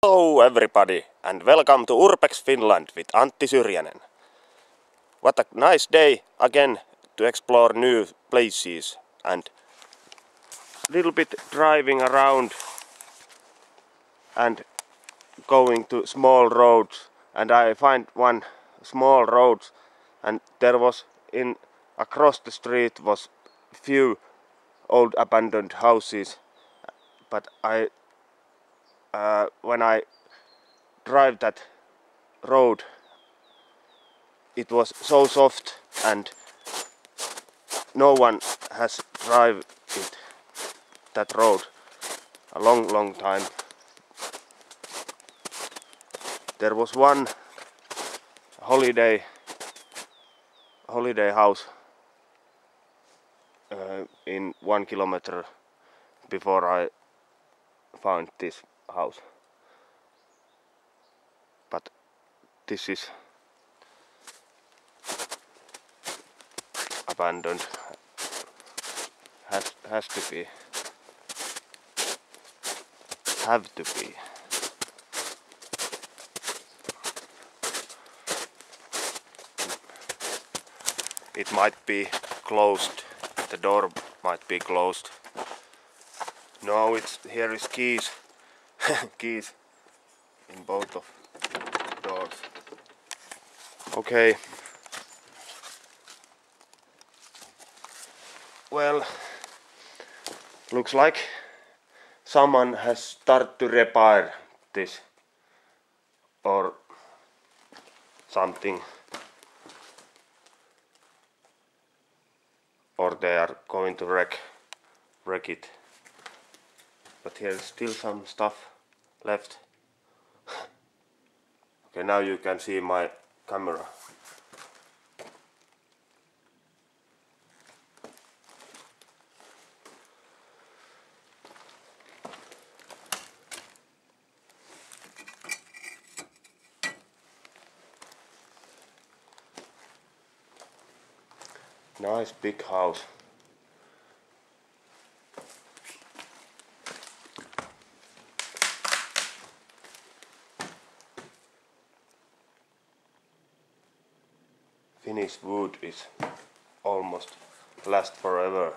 Hello everybody and welcome to Urbex Finland with Antti Syrjänen. What a nice day again to explore new places and little bit driving around and going to small roads, and I find one small road and there was across the street was few old abandoned houses, but when I drive that road it was so soft and no one has driven that road a long time. There was one holiday house in 1 kilometer before I found this house, but this is abandoned. Has to be. Have to be. It might be closed. The door might be closed. No, here is keys. Keys in both of doors. Okay. Well, looks like someone has started to repair this or something, or they are going to wreck it. But here's still some stuff left. Okay, now you can see my camera. Nice big house. Finnish wood is almost last forever.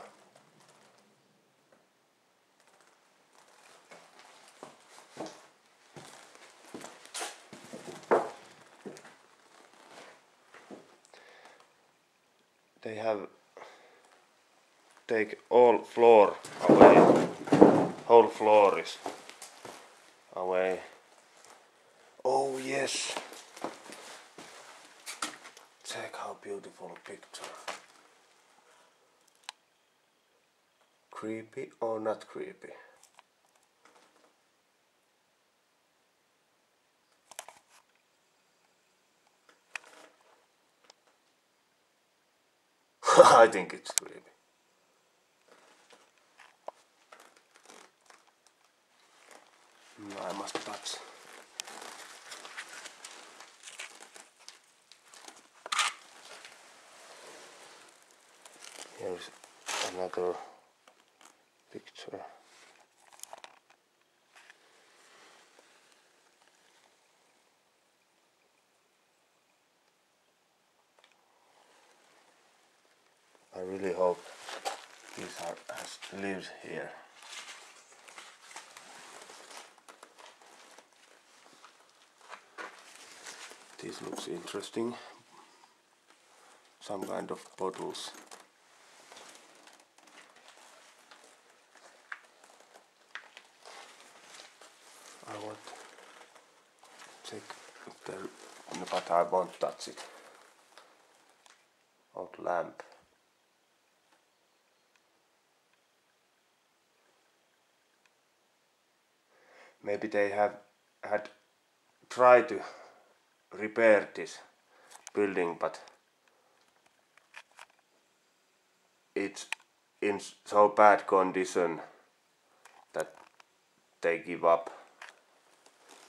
They have take all floor away. Whole floor is away. Oh yes. Check how beautiful picture. Creepy or not creepy? I think it's creepy. I must touch. Here's another picture. I really hope this has lived here. This looks interesting. Some kind of bottles. I want to check if there, but I won't touch it. Old lamp. Maybe they had tried to repair this building, but it's in so bad condition that they give up.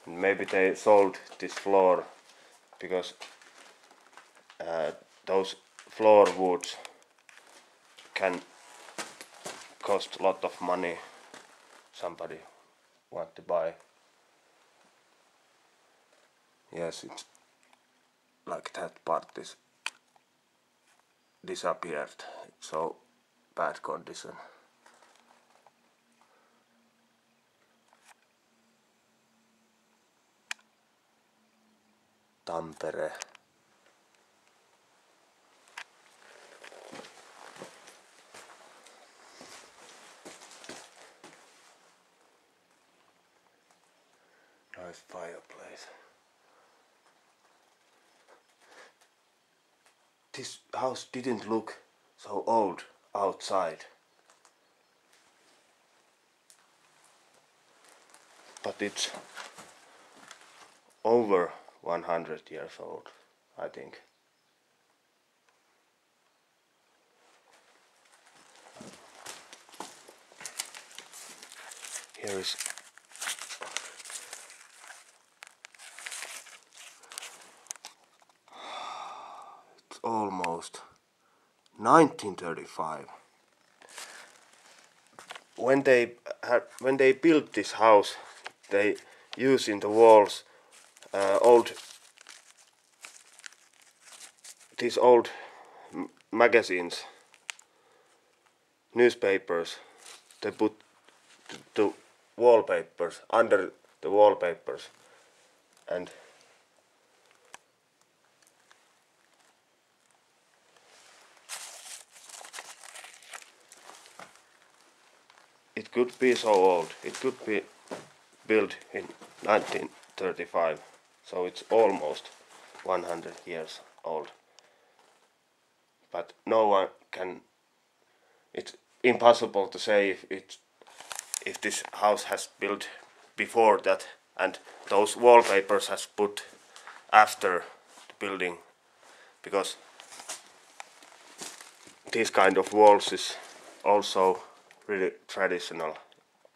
Maybe they sold this floor because those floor woods can cost a lot of money. Somebody want to buy. Yes, it's like that part is disappeared. It's so bad condition. Tampere. Nice fireplace. This house didn't look so old outside. But it's over 100 years old, I think. Here is it's almost 1935. When they built this house, they used in the walls these old magazines, newspapers. They put the wallpapers under the wallpapers, and it could be so old. It could be built in 1935, so it's almost 100 years old. But no one can. It's impossible to say if this house has built before that and those wallpapers has put after the building, because this kind of walls is also really traditional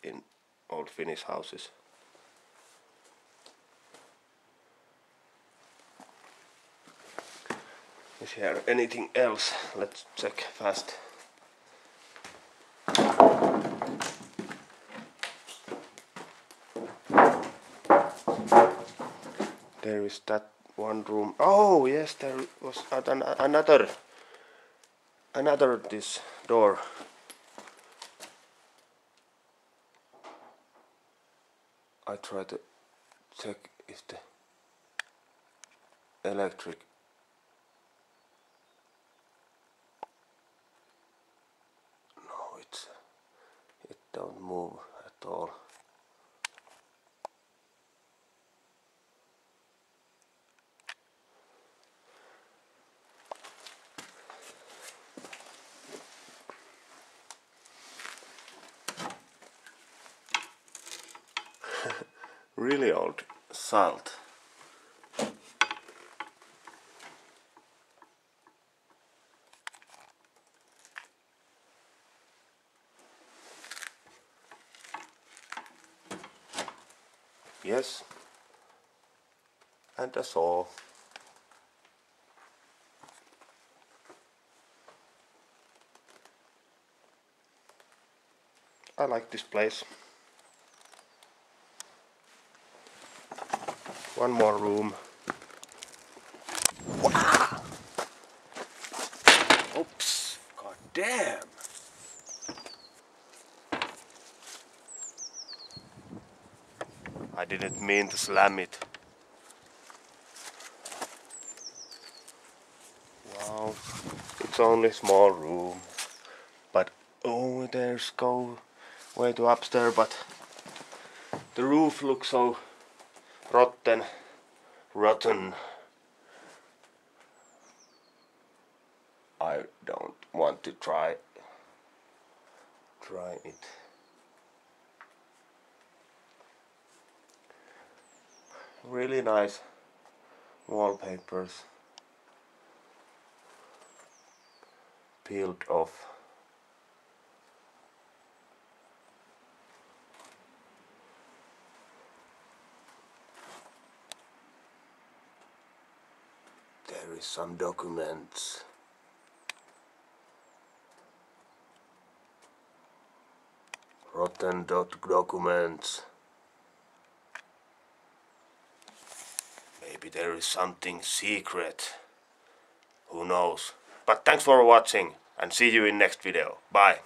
in old Finnish houses. Is here anything else? Let's check fast. There is that one room. Oh yes, there was another this door. I try to check if the electric. No, it don't move at all. Really old salt. Yes, and a saw. I like this place. One more room. Wow! Oops! God damn! I didn't mean to slam it. Wow, it's only a small room. But oh, there's go way to upstairs, but the roof looks so rotten. I don't want to try it. Really nice wallpapers. Peeled off. There is some documents. Rotten documents. Maybe there is something secret. Who knows? But thanks for watching and see you in next video. Bye.